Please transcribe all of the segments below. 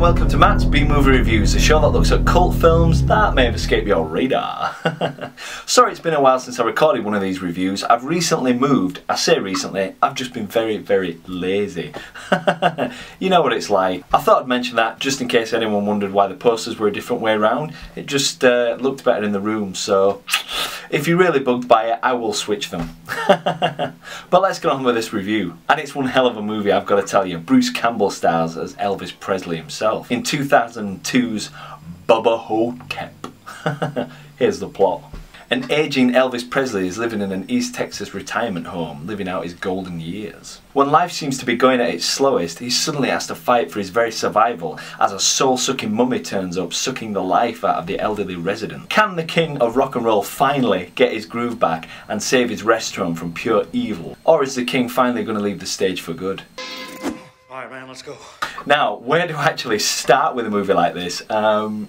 welcome to Matt's B-Movie Reviews, a show that looks at cult films that may have escaped your radar. Sorry it's been a while since I recorded one of these reviews. I've recently moved. I say recently, I've just been very lazy. You know what it's like. I thought I'd mention that just in case anyone wondered why the posters were a different way around. It just looked better in the room, so if you're really bugged by it, I will switch them. But let's get on with this review. And it's one hell of a movie, I've got to tell you. Bruce Campbell stars as Elvis Presley himself in 2002's Bubba-Ho-Tep. Here's the plot. An aging Elvis Presley is living in an East Texas retirement home, living out his golden years. When life seems to be going at its slowest, he suddenly has to fight for his very survival as a soul-sucking mummy turns up, sucking the life out of the elderly resident. Can the king of rock and roll finally get his groove back and save his rest home from pure evil? Or is the king finally going to leave the stage for good? Alright man, let's go. Now, where do I actually start with a movie like this? Who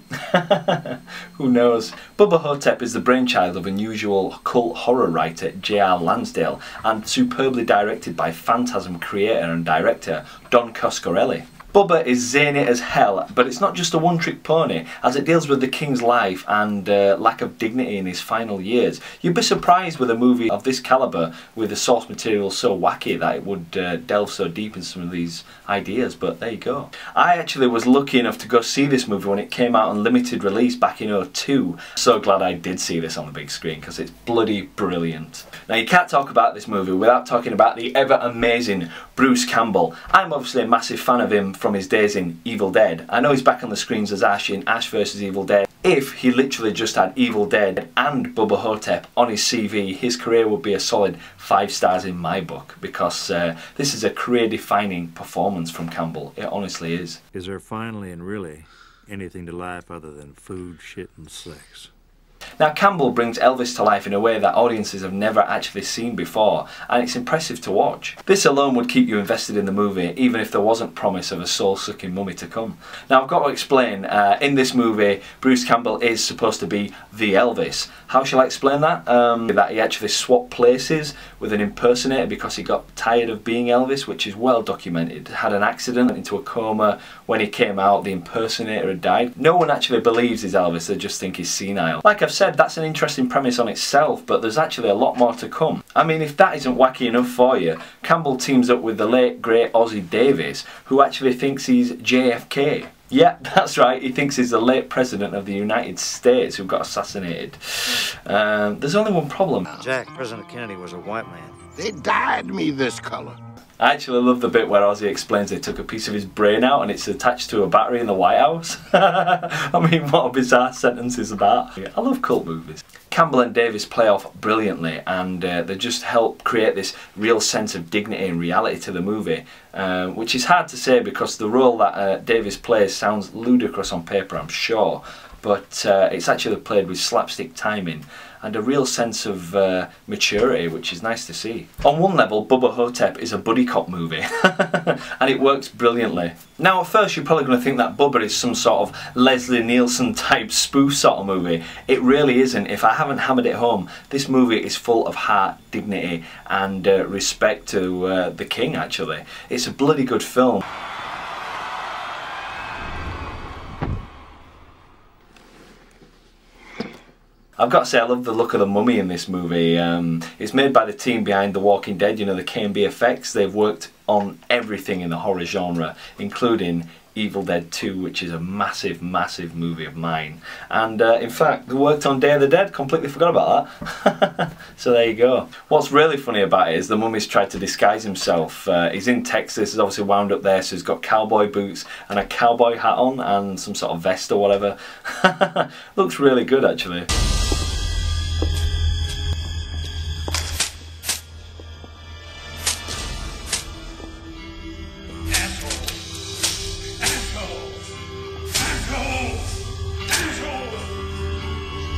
knows? Bubba-Ho-Tep is the brainchild of unusual cult horror writer J.R. Lansdale and superbly directed by Phantasm creator and director Don Coscarelli. Bubba is zany as hell, but it's not just a one-trick pony, as it deals with the king's life and lack of dignity in his final years. You'd be surprised with a movie of this calibre, with the source material so wacky that it would delve so deep into some of these ideas, but there you go. I actually was lucky enough to go see this movie when it came out on limited release back in '02. So glad I did see this on the big screen, because it's bloody brilliant. Now you can't talk about this movie without talking about the ever amazing Bruce Campbell. I'm obviously a massive fan of him from his days in Evil Dead. I know he's back on the screens as Ash in Ash vs Evil Dead. If he literally just had Evil Dead and Bubba-Ho-Tep on his CV, his career would be a solid 5 stars in my book, because this is a career-defining performance from Campbell. It honestly is. Is there finally and really anything to life other than food, shit and sex? Now Campbell brings Elvis to life in a way that audiences have never actually seen before, and it's impressive to watch. This alone would keep you invested in the movie, even if there wasn't promise of a soul-sucking mummy to come. Now I've got to explain, in this movie Bruce Campbell is supposed to be the Elvis. How shall I explain that? That he actually swapped places with an impersonator because he got tired of being Elvis, which is well documented. Had an accident, went into a coma. When he came out, the impersonator had died. No one actually believes he's Elvis, they just think he's senile. Like I've said, that's an interesting premise on itself, but there's actually a lot more to come. I mean, if that isn't wacky enough for you, Campbell teams up with the late great Ossie Davis, who actually thinks he's JFK. Yeah, that's right, he thinks he's the late President of the United States who got assassinated. There's only one problem. Jack, President Kennedy was a white man. They dyed me this color. I actually love the bit where Ozzy explains they took a piece of his brain out and it's attached to a battery in the White House. I mean, what a bizarre sentence is that? I love cult movies. Campbell and Davis play off brilliantly, and they just help create this real sense of dignity and reality to the movie, which is hard to say because the role that Davis plays sounds ludicrous on paper, I'm sure, but it's actually played with slapstick timing and a real sense of maturity, which is nice to see. On one level, Bubba-Ho-Tep is a buddy cop movie, and it works brilliantly. Now at first you're probably going to think that Bubba is some sort of Leslie Nielsen type spoof sort of movie. It really isn't. If I haven't hammered it home, this movie is full of heart, dignity and respect to the king actually. It's a bloody good film. I've got to say I love the look of the mummy in this movie. It's made by the team behind The Walking Dead, you know, the K&B effects. They've worked on everything in the horror genre, including Evil Dead 2, which is a massive movie of mine. And in fact, they worked on Day of the Dead, completely forgot about that. So there you go. What's really funny about it is the mummy's tried to disguise himself. He's in Texas, he's obviously wound up there, so he's got cowboy boots and a cowboy hat on and some sort of vest or whatever. Looks really good actually.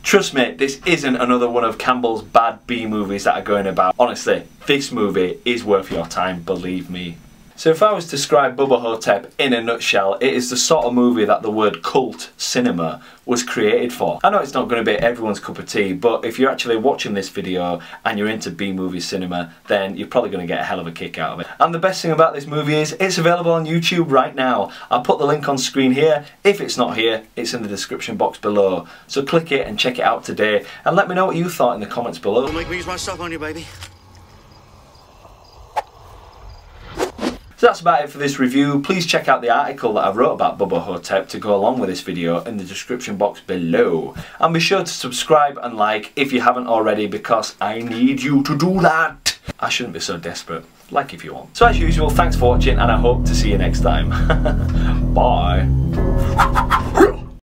Trust me, this isn't another one of Campbell's bad B movies that are going about. Honestly, this movie is worth your time, believe me. So if I was to describe Bubba-Ho-Tep in a nutshell, it is the sort of movie that the word cult cinema was created for. I know it's not going to be everyone's cup of tea, but if you're actually watching this video and you're into B-movie cinema, then you're probably going to get a hell of a kick out of it. And the best thing about this movie is it's available on YouTube right now. I'll put the link on screen here. If it's not here, it's in the description box below. So click it and check it out today, and let me know what you thought in the comments below. Don't make me use my stuff on you, baby. So that's about it for this review. Please check out the article that I wrote about Bubba-Ho-Tep to go along with this video in the description box below. And be sure to subscribe and like if you haven't already, because I need you to do that. I shouldn't be so desperate. Like if you want. So as usual, thanks for watching, and I hope to see you next time. Bye.